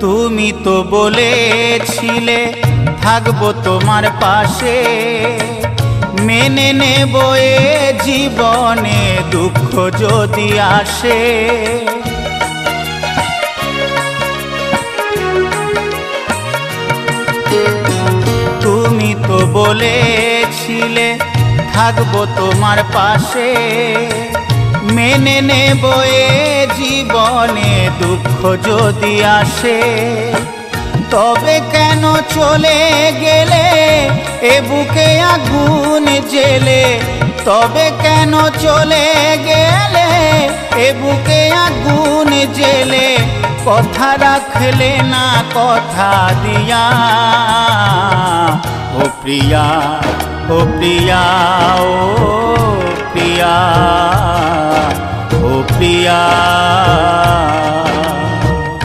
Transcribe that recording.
তুমি তো বলেছিলে থাকবো তোমার পাশে, মেনে নেব এ জীবনে দুঃখ যদি আসে। তুমি তো বলেছিলে থাকবো তোমার পাশে, মেনে নেব এ জীবনে দুঃখ যদি আসে। তবে কেন চলে গেলে এ বুকে আগুন জেলে, তবে কেন চলে গেলে এ বুকে আগুন জেলে, কথা রাখলে না কথা দিয়া। ও প্রিয়া, ও প্রিয়া, ও প্রিয়া, ও প্রিয়া।